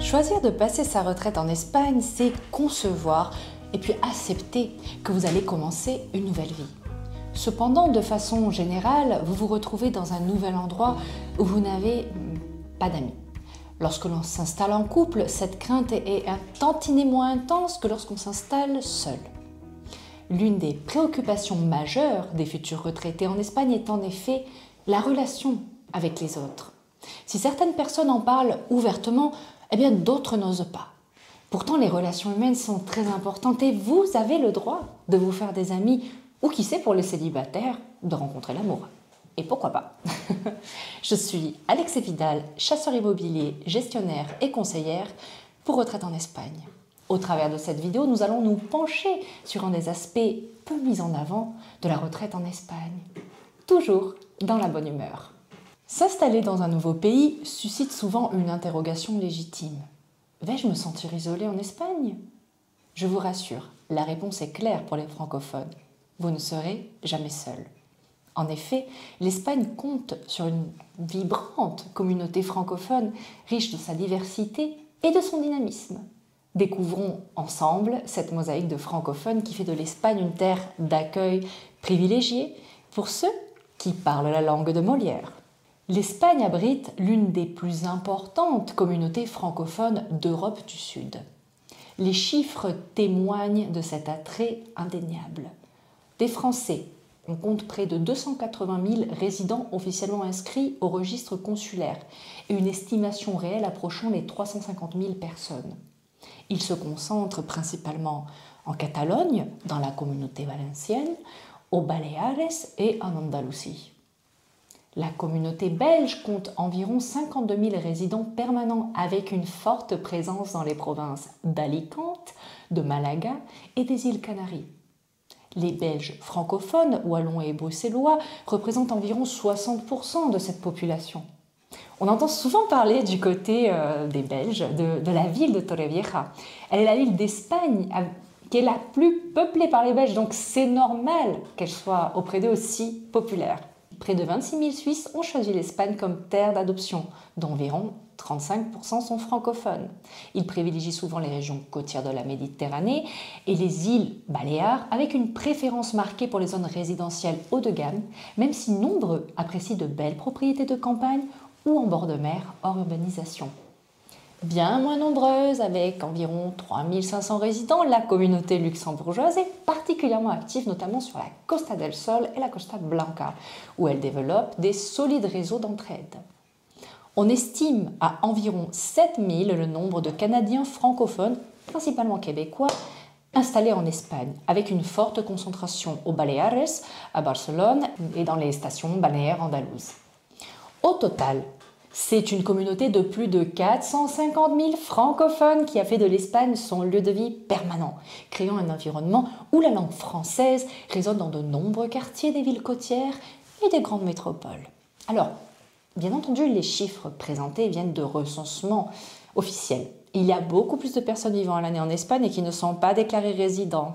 Choisir de passer sa retraite en Espagne, c'est concevoir et puis accepter que vous allez commencer une nouvelle vie. Cependant, de façon générale, vous vous retrouvez dans un nouvel endroit où vous n'avez pas d'amis. Lorsque l'on s'installe en couple, cette crainte est un tantinet moins intense que lorsqu'on s'installe seul. L'une des préoccupations majeures des futurs retraités en Espagne est en effet la relation avec les autres. Si certaines personnes en parlent ouvertement, eh bien d'autres n'osent pas. Pourtant, les relations humaines sont très importantes et vous avez le droit de vous faire des amis ou qui sait pour les célibataires de rencontrer l'amour. Et pourquoi pas? Je suis Alexé Vidal, chasseur immobilier, gestionnaire et conseillère pour Retraite en Espagne. Au travers de cette vidéo, nous allons nous pencher sur un des aspects peu mis en avant de la retraite en Espagne. Toujours dans la bonne humeur. S'installer dans un nouveau pays suscite souvent une interrogation légitime. Vais-je me sentir isolé en Espagne? Je vous rassure, la réponse est claire pour les francophones. Vous ne serez jamais seul. En effet, l'Espagne compte sur une vibrante communauté francophone riche de sa diversité et de son dynamisme. Découvrons ensemble cette mosaïque de francophones qui fait de l'Espagne une terre d'accueil privilégiée pour ceux qui parlent la langue de Molière. L'Espagne abrite l'une des plus importantes communautés francophones d'Europe du Sud. Les chiffres témoignent de cet attrait indéniable. Des Français, on compte près de 280 000 résidents officiellement inscrits au registre consulaire et une estimation réelle approchant les 350 000 personnes. Ils se concentrent principalement en Catalogne, dans la communauté valencienne, aux Baleares et en Andalousie. La communauté belge compte environ 52 000 résidents permanents avec une forte présence dans les provinces d'Alicante, de Malaga et des îles Canaries. Les Belges francophones, wallons et bruxellois, représentent environ 60% de cette population. On entend souvent parler du côté des Belges, de la ville de Torrevieja. Elle est la ville d'Espagne qui est la plus peuplée par les Belges, donc c'est normal qu'elle soit auprès d'eux aussi populaire. Près de 26 000 Suisses ont choisi l'Espagne comme terre d'adoption, dont environ 35% sont francophones. Ils privilégient souvent les régions côtières de la Méditerranée et les îles Baléares, avec une préférence marquée pour les zones résidentielles haut de gamme, même si nombreux apprécient de belles propriétés de campagne ou en bord de mer hors urbanisation. Bien moins nombreuse, avec environ 3 500 résidents, la communauté luxembourgeoise est particulièrement active, notamment sur la Costa del Sol et la Costa Blanca, où elle développe des solides réseaux d'entraide. On estime à environ 7 000 le nombre de Canadiens francophones, principalement québécois, installés en Espagne, avec une forte concentration aux Baleares, à Barcelone et dans les stations balnéaires andalouses. Au total, c'est une communauté de plus de 450 000 francophones qui a fait de l'Espagne son lieu de vie permanent, créant un environnement où la langue française résonne dans de nombreux quartiers des villes côtières et des grandes métropoles. Alors, bien entendu, les chiffres présentés viennent de recensements officiels. Il y a beaucoup plus de personnes vivant à l'année en Espagne et qui ne sont pas déclarés résidents.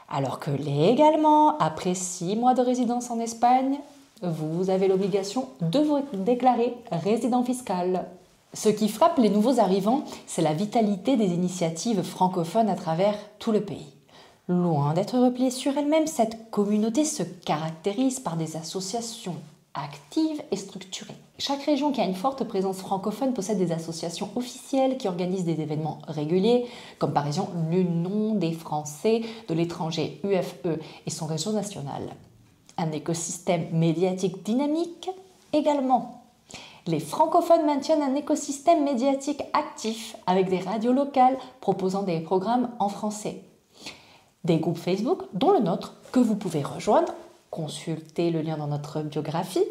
Alors que légalement, après 6 mois de résidence en Espagne, vous avez l'obligation de vous déclarer résident fiscal. Ce qui frappe les nouveaux arrivants, c'est la vitalité des initiatives francophones à travers tout le pays. Loin d'être repliée sur elle-même, cette communauté se caractérise par des associations actives et structurées. Chaque région qui a une forte présence francophone possède des associations officielles qui organisent des événements réguliers, comme par exemple l'Union des Français de l'étranger, UFE, et son réseau national. Un écosystème médiatique dynamique également. Les francophones maintiennent un écosystème médiatique actif avec des radios locales proposant des programmes en français. Des groupes Facebook, dont le nôtre, que vous pouvez rejoindre. Consultez le lien dans notre biographie.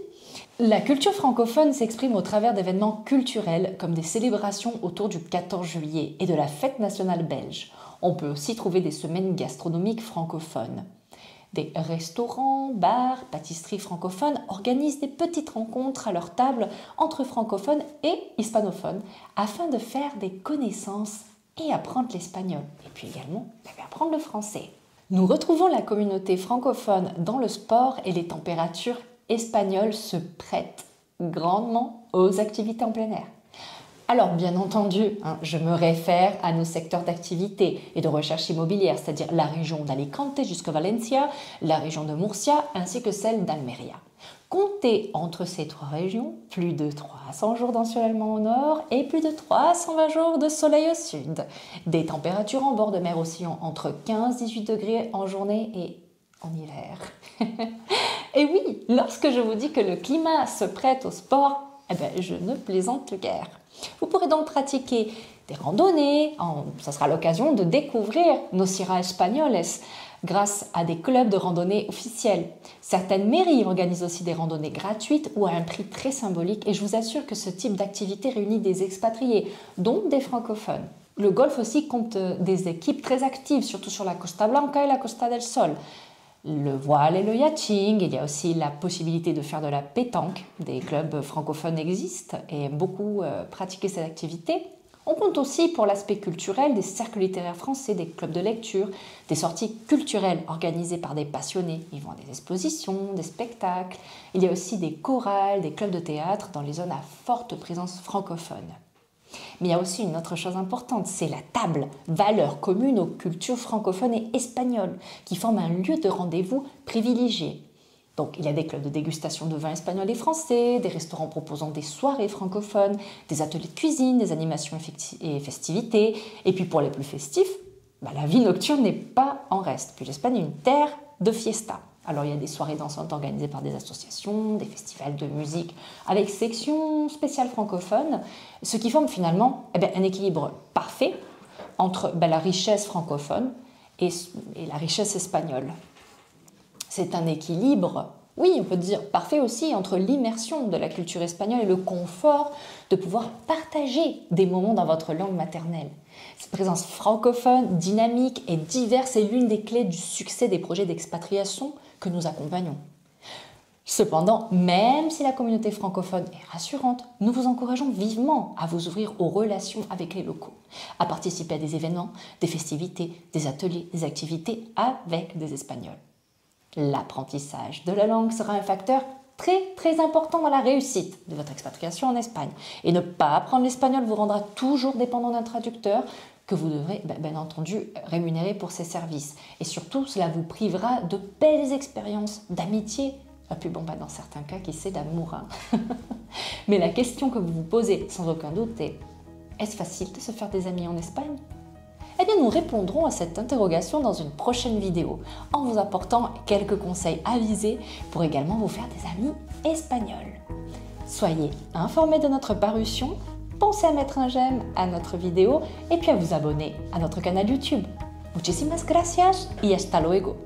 La culture francophone s'exprime au travers d'événements culturels comme des célébrations autour du 14 juillet et de la fête nationale belge. On peut aussi trouver des semaines gastronomiques francophones. Des restaurants, bars, pâtisseries francophones organisent des petites rencontres à leur table entre francophones et hispanophones afin de faire des connaissances et apprendre l'espagnol. Et puis également apprendre le français. Nous retrouvons la communauté francophone dans le sport et les températures espagnoles se prêtent grandement aux activités en plein air. Alors bien entendu, je me réfère à nos secteurs d'activité et de recherche immobilière, c'est-à-dire la région d'Alicante jusqu'à Valencia, la région de Murcia ainsi que celle d'Almeria. Comptez entre ces trois régions plus de 300 jours d'ensoleillement au nord et plus de 320 jours de soleil au sud. Des températures en bord de mer oscillant entre 15-18 degrés en journée et en hiver. Et oui, lorsque je vous dis que le climat se prête au sport, je ne plaisante guère. Vous pourrez donc pratiquer des randonnées, ça sera l'occasion de découvrir nos Sierras Españoles grâce à des clubs de randonnée officiels. Certaines mairies organisent aussi des randonnées gratuites ou à un prix très symbolique et je vous assure que ce type d'activité réunit des expatriés, dont des francophones. Le golf aussi compte des équipes très actives, surtout sur la Costa Blanca et la Costa del Sol. Le voile et le yachting, il y a aussi la possibilité de faire de la pétanque. Des clubs francophones existent et aiment beaucoup pratiquer cette activité. On compte aussi pour l'aspect culturel des cercles littéraires français, des clubs de lecture, des sorties culturelles organisées par des passionnés. Ils vont à des expositions, des spectacles. Il y a aussi des chorales, des clubs de théâtre dans les zones à forte présence francophone. Mais il y a aussi une autre chose importante, c'est la table, valeur commune aux cultures francophones et espagnoles, qui forment un lieu de rendez-vous privilégié. Donc il y a des clubs de dégustation de vins espagnols et français, des restaurants proposant des soirées francophones, des ateliers de cuisine, des animations et festivités. Et puis pour les plus festifs, la vie nocturne n'est pas en reste. Puis l'Espagne est une terre de fiesta. Alors il y a des soirées dansantes organisées par des associations, des festivals de musique avec section spéciale francophone, ce qui forme finalement un équilibre parfait entre la richesse francophone et la richesse espagnole. C'est un équilibre, oui, on peut dire parfait aussi, entre l'immersion de la culture espagnole et le confort de pouvoir partager des moments dans votre langue maternelle. Cette présence francophone, dynamique et diverse est l'une des clés du succès des projets d'expatriation que nous accompagnons. Cependant, même si la communauté francophone est rassurante, nous vous encourageons vivement à vous ouvrir aux relations avec les locaux, à participer à des événements, des festivités, des ateliers, des activités avec des Espagnols. L'apprentissage de la langue sera un facteur très important dans la réussite de votre expatriation en Espagne. Et ne pas apprendre l'espagnol vous rendra toujours dépendant d'un traducteur que vous devrez bien entendu rémunérer pour ses services. Et surtout, cela vous privera de belles expériences d'amitié. Et puis dans certains cas, qui sait, d'amour. Mais la question que vous vous posez sans aucun doute est: est-ce facile de se faire des amis en Espagne ? Eh bien, nous répondrons à cette interrogation dans une prochaine vidéo, en vous apportant quelques conseils avisés pour également vous faire des amis espagnols. Soyez informés de notre parution, pensez à mettre un j'aime à notre vidéo et puis à vous abonner à notre canal YouTube. Muchísimas gracias y hasta luego!